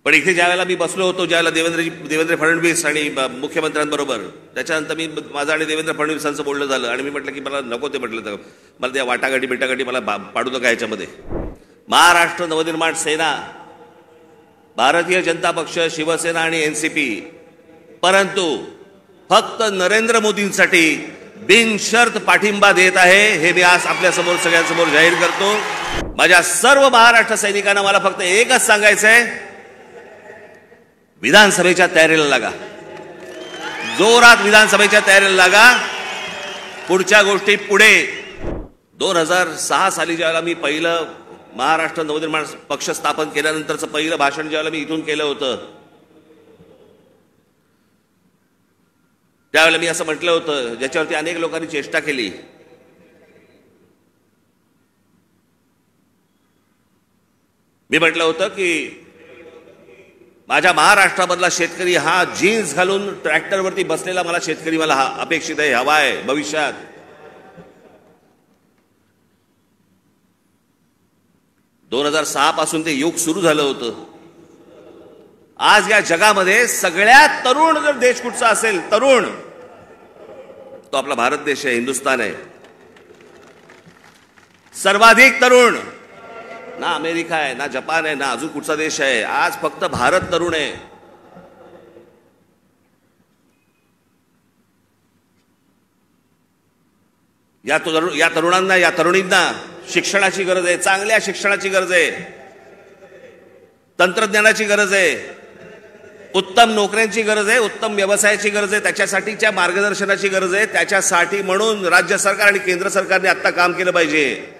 पण इथे ज्यावेळेला मी बसलो होतो, ज्यावेळेला देवेंद्र फडणवीस आणि मुख्यमंत्र्यांबरोबर, त्याच्यानंतर माझं आणि देवेंद्र फडणवीसांचं बोलणं झालं आणि मी म्हटलं की मला नको ते, म्हटलं तर मला त्या वाटाघाटी मला पाडू नका याच्यामध्ये. महाराष्ट्र नवनिर्माण सेना, भारतीय जनता पक्ष, शिवसेना आणि एनसीपी, परंतु फक्त नरेंद्र मोदींसाठी बिनशर्त पाठिंबा देत आहे, हे मी आज आपल्या समोर सगळ्यांसमोर जाहीर करतो. माझ्या सर्व महाराष्ट्र सैनिकांना मला फक्त एकच सांगायचं आहे, विधानसभेच्या तयारीला लागा, जोरात विधानसभेच्या तयारीला लागा. पुढच्या गोष्टी पुढे. 2006 साली ज्यावेळेला मी पहिलं महाराष्ट्र नवनिर्माण पक्ष स्थापन केल्यानंतरचं पहिलं भाषण ज्यावेळेला मी इथून केलं होतं, त्यावेळेला मी असं म्हटलं होतं, ज्याच्यावरती अनेक लोकांनी चेष्टा केली. मी म्हटलं होतं की माझ्या महाराष्ट्रामधला शेतकरी हा जीन्स घालून ट्रॅक्टरवरती बसलेला मला शेतकरी मला अपेक्षित आहे, हवा आहे भविष्यात. पासून ते युग सुरू झालं होतं. आज या जगामध्ये सगळ्यात तरुण जर देश कुठचा असेल, तरुण, तो आपला भारत देश आहे, हिंदुस्थान आहे. सर्वाधिक तरुण ना अमेरिका आहे, ना जपान आहे, ना अजून कुठचा देश आहे. आज फक्त भारत तरुण आहे. या तरुणांना, या तरुणींना शिक्षणाची गरज आहे, चांगल्या शिक्षणाची गरज आहे, तंत्रज्ञानाची गरज आहे, उत्तम नोकऱ्यांची गरज आहे, उत्तम व्यवसायाची गरज आहे, त्याच्यासाठीच्या मार्गदर्शनाची गरज आहे. त्याच्यासाठी म्हणून राज्य सरकार आणि केंद्र सरकारने आता काम केलं पाहिजे.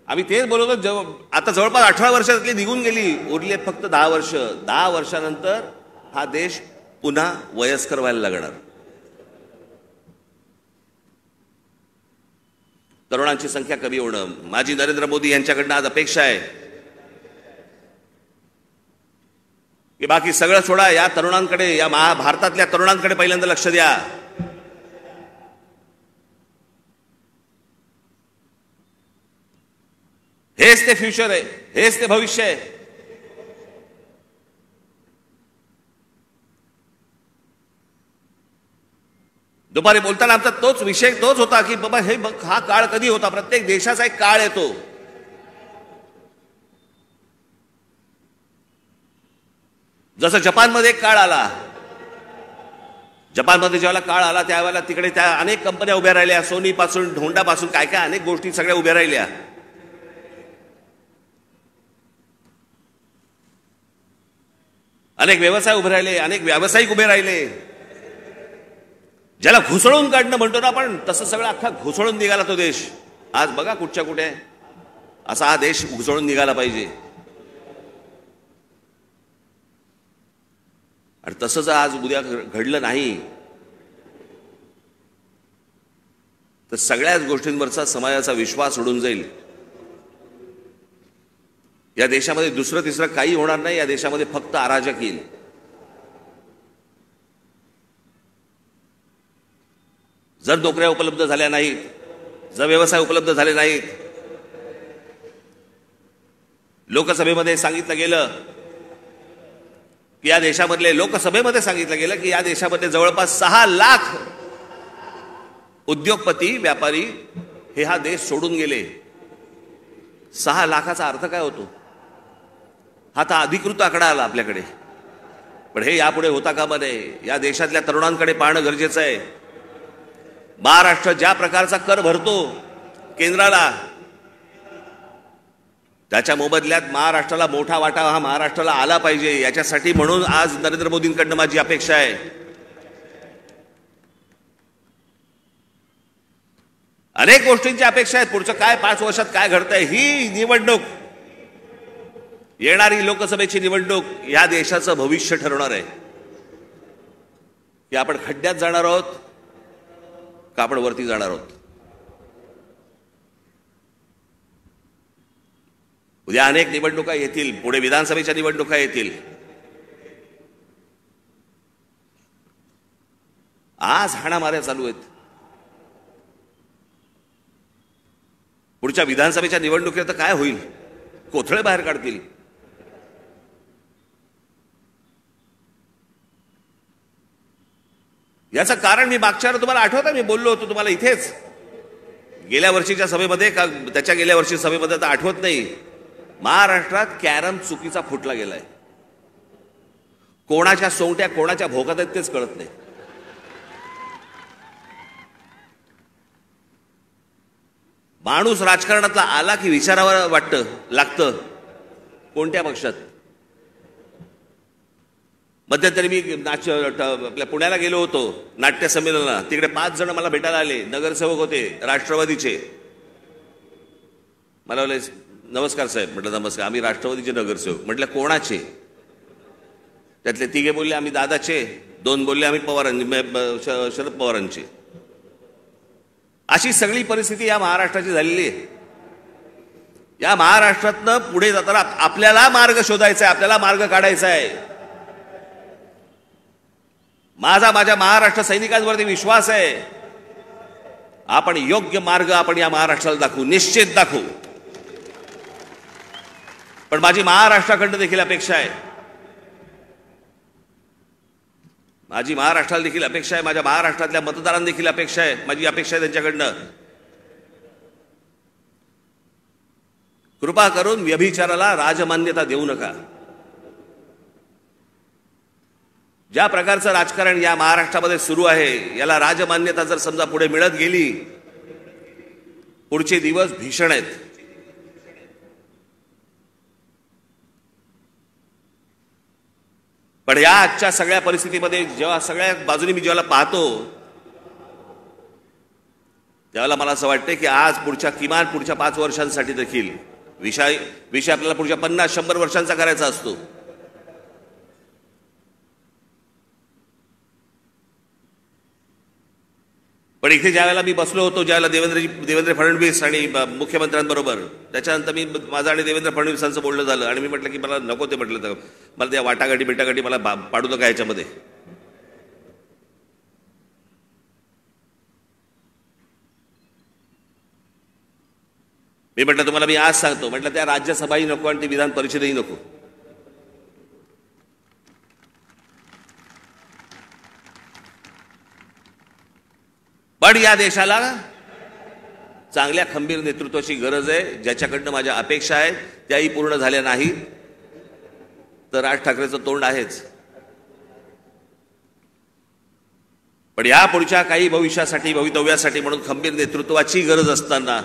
आम्ही तेच बोलतो. आता जवळपास 18 वर्षातली निघून गेली, उरले फक्त 10 वर्ष. 10 वर्षानंतर हा देश पुन्हा वयस्कर व्हायला लागणार. तरुणांची संख्या कमी होणं माझी नरेंद्र मोदी यांच्याकडनं आज अपेक्षा आहे की बाकी सगळं सोडा, या तरुणांकडे, या भारतातल्या तरुणांकडे पहिल्यांदा लक्ष द्या. हेच ते फ्युचर आहे, हेच ते भविष्य आहे. दुपारी बोलताना आमचा तोच विषय होता की बाबा हे बघ, हा काळ कधी होता. प्रत्येक देशाचा एक काळ येतो. जसं जपानमध्ये एक काळ आला. जपानमध्ये ज्यावेळेला काळ आला त्यावेळेला तिकडे त्या अनेक कंपन्या उभ्या राहिल्या, सोनी पासून, होंडा पासून, काय काय अनेक गोष्टी सगळ्या उभ्या राहिल्या. अनेक व्यवसाय उभे राहिले, अनेक व्यावसायिक उभे राहिले. ज्याला घुसळून काढणं म्हणतो ना आपण, तसं सगळं अख्खा घुसळून निघाला तो देश. आज बघा कुठच्या कुठे असा हा देश घुसळून निघाला पाहिजे. आणि तसं जर आज उद्या घडलं नाही तर सगळ्याच गोष्टींवरचा समाजाचा विश्वास उडून जाईल. या देशामध्ये दुसरं तिसरं काही होणार नाही. या देशामध्ये फक्त अराजक येईल. जर नोकऱ्या उपलब्ध झाल्या नाहीत, जर व्यवसाय उपलब्ध झाले नाहीत, लोकसभेमध्ये सांगितलं गेलं की या देशामधले, लोकसभेमध्ये सांगितलं गेलं की या देशामध्ये जवळपास 6 लाख उद्योगपती, व्यापारी हे हा देश सोडून गेले. 6 लाखाचा अर्थ काय होतो? हा तर अधिकृत आकडा आला आपल्याकडे, पण हे यापुढे होता कामा नये. या देशातल्या तरुणांकडे पाहणं गरजेचं आहे. महाराष्ट्र ज्या प्रकारचा कर भरतो केंद्राला, त्याच्या मोबदल्यात महाराष्ट्राला मोठा वाटा हा महाराष्ट्राला आला पाहिजे. याच्यासाठी म्हणून आज नरेंद्र मोदींकडनं माझी अपेक्षा आहे. अनेक गोष्टींची अपेक्षा आहेत. पुढचं काय 5 वर्षात काय घडतंय, ही निवडणूक, येणारी लोकसभेची निवडणूक या देशाचं भविष्य ठरवणार आहे. की आपण खड्ड्यात जाणार आहोत का आपण वरती जाणार आहोत. उद्या अनेक निवडणुका येतील, पुढे विधानसभेच्या निवडणुका येतील. आज हाणामाऱ्या चालू आहेत. पुढच्या विधानसभेच्या निवडणुकीत तर काय होईल? कोथळे बाहेर काढतील. याचं कारण मी मागच्या तुम्हाला आठवतं, मी बोललो होतो तुम्हाला इथेच गेल्या वर्षीच्या सभेमध्ये, का त्याच्या गेल्या वर्षी सभेमध्ये तर आठवत नाही, महाराष्ट्रात कॅरम चुकीचा फुटला गेलाय. कोणाच्या सोंगट्या कोणाच्या भोकात आहेत तेच कळत नाही. माणूस राजकारणातला आला की विचारावर लागतं कोणत्या पक्षात. मध्यंतरी मी आपल्या पुण्याला गेलो होतो नाट्य संमेलनाला. तिकडे 5 जण मला भेटायला आले, नगरसेवक होते राष्ट्रवादीचे. मला बोलले नमस्कार साहेब. म्हटलं नमस्कार, आम्ही राष्ट्रवादीचे नगरसेवक. म्हटलं कोणाचे? त्यातले 3 बोलले आम्ही दादाचे, 2 बोलले आम्ही शरद पवारांचे. अशी सगळी परिस्थिती या महाराष्ट्राची झालेली आहे. या महाराष्ट्रातनं पुढे जाताना आपल्याला मार्ग शोधायचा आहे, आपल्याला मार्ग काढायचा आहे. माझ्या महाराष्ट्र सैनिकांवरती विश्वास आहे. आपण योग्य मार्ग आपण या महाराष्ट्राला दाखवू, निश्चित दाखवू. पण माझी महाराष्ट्राकडनं देखील अपेक्षा आहे, माझी महाराष्ट्राला देखील अपेक्षा आहे, माझ्या महाराष्ट्रातल्या मतदारांना देखील अपेक्षा आहे, माझी अपेक्षा आहे त्यांच्याकडनं. कृपा करून व्यभिचाराला राजमान्यता देऊ नका. ज्या प्रकारचं राजकारण या महाराष्ट्रामध्ये सुरू आहे, याला राजमान्यता जर समजा पुढे मिळत गेली, पुढचे दिवस भीषण आहेत. पण या आजच्या सगळ्या परिस्थितीमध्ये जेव्हा सगळ्या बाजूनी मी जेव्हा पाहतो, त्यावेळेला मला असं वाटतं की आज किमान पुढच्या 5 वर्षांसाठी देखील विषय आपल्याला पुढच्या 50-100 वर्षांचा करायचा असतो. पण इथे ज्यावेळेला मी बसलो होतो, ज्यावेळेला देवेंद्र फडणवीस आणि मुख्यमंत्र्यांबरोबर, त्याच्यानंतर माझं आणि देवेंद्र फडणवीसांचं बोलणं झालं आणि मी म्हटलं की मला नको ते, म्हटलं तर मला त्या वाटाघाटी मला पाडू नका याच्यामध्ये. मी म्हटलं तुम्हाला मी आज सांगतो, म्हटलं त्या राज्यसभाही नको आणि ती विधान परिषदही नको. पण या देशाला चांगल्या खंबीर नेतृत्वाची गरज आहे, ज्याच्याकडनं माझ्या अपेक्षा आहेत त्याही पूर्ण झाल्या नाही तर राज ठाकरेचं तोंड आहेच. पण या पुढच्या काही भवितव्यासाठी म्हणून खंबीर नेतृत्वाची गरज असताना,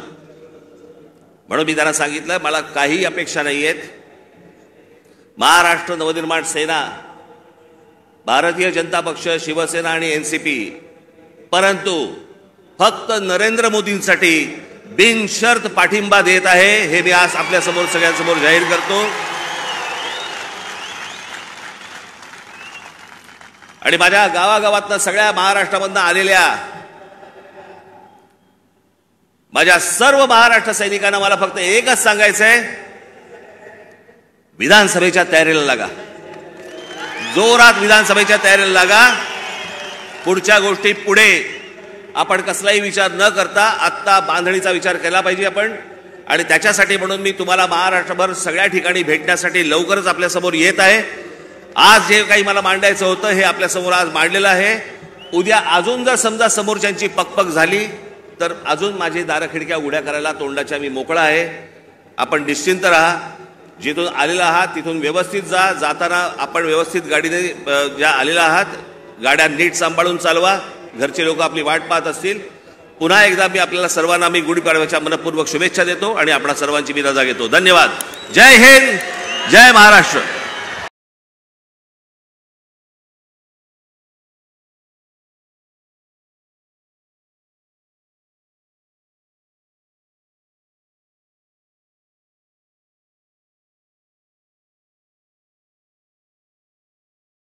म्हणून मी त्यांना सांगितलं मला काही अपेक्षा नाही आहेत. महाराष्ट्र नवनिर्माण सेना, भारतीय जनता पक्ष, शिवसेना आणि एनसीपी, परंतु फक्त नरेंद्र मोदींसाठी बिनशर्त पाठिंबा देत आहे, हे मी आज आपल्या समोर सगळ्यांसमोर जाहीर करतो. आणि माझ्या गावागावातनं सगळ्या महाराष्ट्रामधनं आलेल्या माझ्या सर्व महाराष्ट्र सैनिकांना मला फक्त एकच सांगायचंय, विधानसभेच्या तयारीला लागा, जोरात विधानसभेच्या तयारीला लागा. पुढच्या गोष्टी पुढे आपण कसलाही विचार न करता आत्ता बांधणीचा विचार केला पाहिजे आपण. आणि त्याच्यासाठी म्हणून मी तुम्हाला महाराष्ट्रभर सगळ्या ठिकाणी भेटण्यासाठी लवकरच आपल्यासमोर येत आहे. आज जे काही मला मांडायचं होतं हे आपल्यासमोर आज मांडलेलं आहे. उद्या अजून जर समजा समोरच्यांची पकपक झाली तर अजून माझी दारं खिडक्या उघड्या करायला तोंडाच्या मी मोकळा आहे. आपण निश्चिंत राहा, जिथून आलेला आहात तिथून व्यवस्थित जा. जाताना आपण व्यवस्थित गाडीने ज्या आलेला आहात गाड्या नीट सांभाळून चालवा. घरचे लोक आपली वाट पाहत असतील. पुन्हा एकदा मी आपल्याला सर्वांना मी गुढीपाडव्याच्या मनपूर्वक शुभेच्छा देतो आणि आपणा सर्वांची मी रजा घेतो. धन्यवाद. जय हिंद, जय महाराष्ट्र.